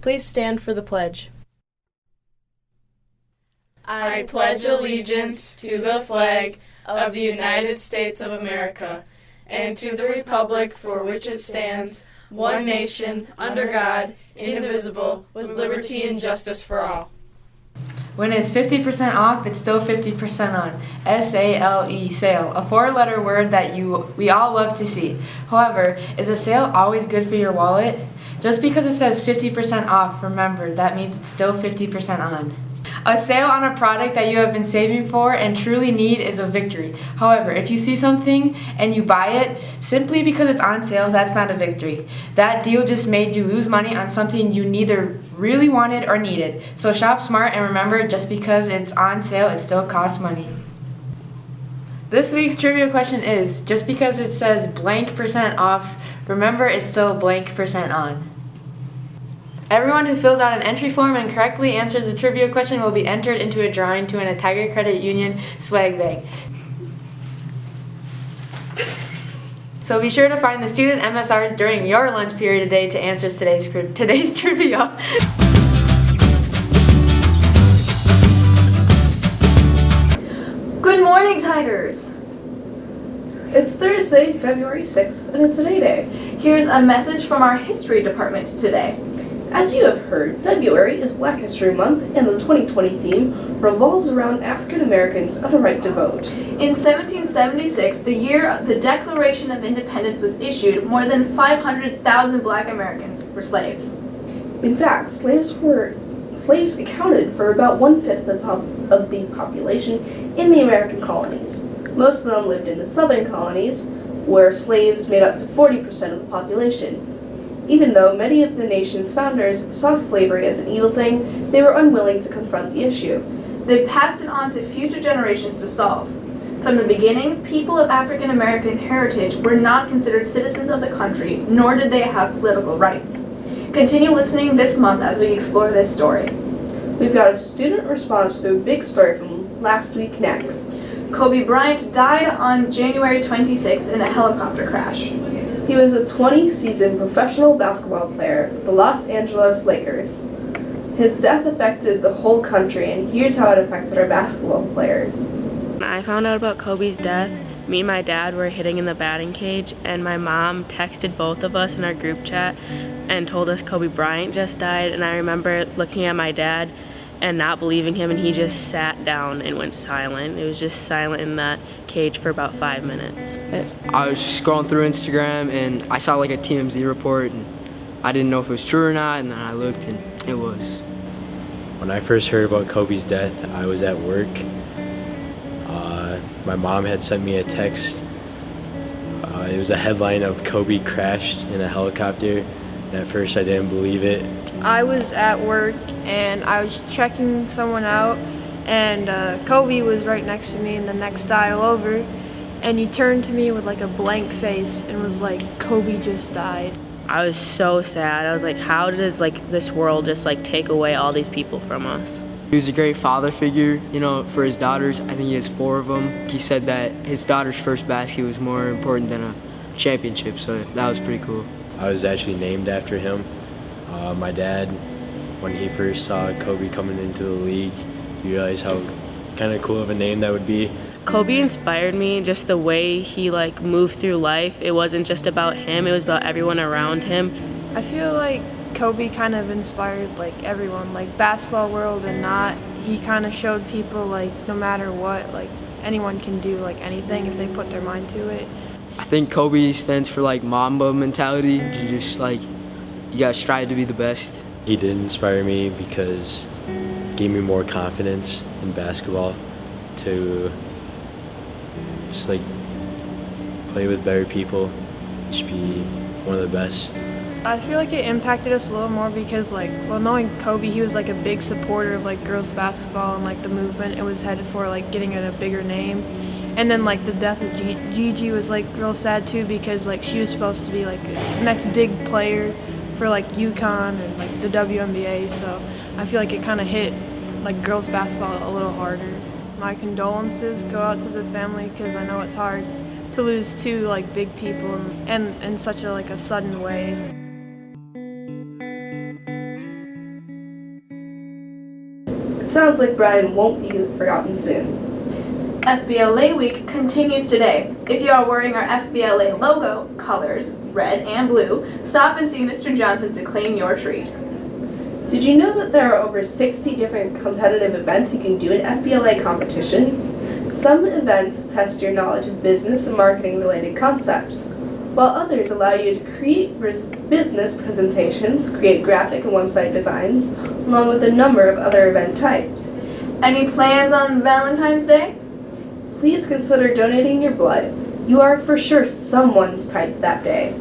Please stand for the pledge. I pledge allegiance to the flag of the United States of America and to the republic for which it stands, one nation, under God, indivisible, with liberty and justice for all. When it's 50% off, it's still 50% on. S-A-L-E, sale, a four-letter word that we all love to see. However, is a sale always good for your wallet? Just because it says 50% off, remember, that means it's still 50% on. A sale on a product that you have been saving for and truly need is a victory. However, if you see something and you buy it simply because it's on sale, that's not a victory. That deal just made you lose money on something you neither really wanted or needed. So shop smart and remember, just because it's on sale, it still costs money. This week's trivia question is, just because it says blank percent off, remember it's still blank percent on. Everyone who fills out an entry form and correctly answers the trivia question will be entered into a drawing to win a Tiger Credit Union swag bag. So be sure to find the student MSRs during your lunch period today to answer today's trivia. Good morning, Tigers! It's Thursday, February 6th, and it's a day. Here's a message from our history department today. As you have heard, February is Black History Month, and the 2020 theme revolves around African Americans and the right to vote. In 1776, the year the Declaration of Independence was issued, more than 500,000 Black Americans were slaves. In fact, slaves accounted for about 1/5 of the population in the American colonies. Most of them lived in the southern colonies, where slaves made up to 40% of the population. Even though many of the nation's founders saw slavery as an evil thing, they were unwilling to confront the issue. They passed it on to future generations to solve. From the beginning, people of African American heritage were not considered citizens of the country, nor did they have political rights. Continue listening this month as we explore this story. We've got a student response to a big story from last week next. Kobe Bryant died on January 26th in a helicopter crash. He was a 20-season professional basketball player with the Los Angeles Lakers. His death affected the whole country, and here's how it affected our basketball players. When I found out about Kobe's death, me and my dad were hitting in the batting cage, and my mom texted both of us in our group chat and told us Kobe Bryant just died, and I remember looking at my dad and not believing him, and he just sat down and went silent. It was just silent in that cage for about 5 minutes. I was scrolling through Instagram and I saw like a TMZ report and I didn't know if it was true or not, and then I looked and it was. When I first heard about Kobe's death, I was at work. My mom had sent me a text. It was a headline of Kobe crashed in a helicopter, and at first I didn't believe it. I was at work and I was checking someone out, and Kobe was right next to me in the next aisle over, and he turned to me with like a blank face and was like, "Kobe just died." I was so sad. I was like, how does this world just take away all these people from us? He was a great father figure, for his daughters. I think he has 4 of them. He said that his daughter's first basket was more important than a championship, so that was pretty cool. I was actually named after him. My dad, when he first saw Kobe coming into the league, he realized how kind of cool of a name that would be. Kobe inspired me, just the way he moved through life. It wasn't just about him, it was about everyone around him. I feel like Kobe kind of inspired everyone, basketball world and not. He kind of showed people no matter what, anyone can do anything if they put their mind to it. I think Kobe stands for Mamba mentality. You just you gotta strive to be the best. He did inspire me because it gave me more confidence in basketball to just play with better people, just be one of the best. I feel like it impacted us a little more because knowing Kobe, he was a big supporter of girls basketball and the movement it was headed for getting it a bigger name. And then the death of Gigi was real sad too, because she was supposed to be the next big player for UConn and the WNBA, so I feel it kind of hit girls basketball a little harder. My condolences go out to the family, because I know it's hard to lose 2 big people and in such a sudden way. sounds like Brian won't be forgotten soon. FBLA Week continues today. If you are wearing our FBLA logo, colors, red and blue, stop and see Mr. Johnson to claim your treat. Did you know that there are over 60 different competitive events you can do in FBLA competition? Some events test your knowledge of business and marketing related concepts, while others allow you to create business presentations, create graphic and website designs, along with a number of other event types. Any plans on Valentine's Day? Please consider donating your blood. You are for sure someone's type that day.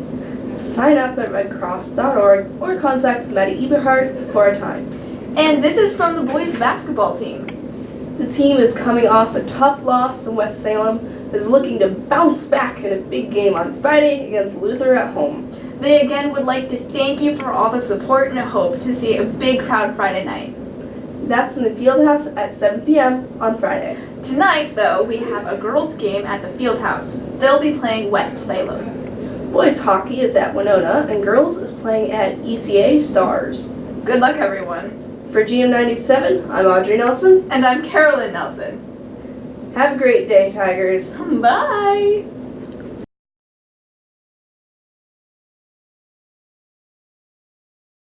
Sign up at redcross.org or contact Maddie Eberhardt for a time. And this is from the boys basketball team. The team is coming off a tough loss in West Salem, is looking to bounce back in a big game on Friday against Luther at home. They again would like to thank you for all the support and hope to see a big crowd Friday night. That's in the Fieldhouse at 7 p.m. on Friday. Tonight, though, we have a girls' game at the Fieldhouse. They'll be playing West Salem. Boys hockey is at Winona, and girls is playing at ECA Stars. Good luck, everyone. For GM97, I'm Audrey Nelson. And I'm Carolyn Nelson. Have a great day, Tigers. Bye!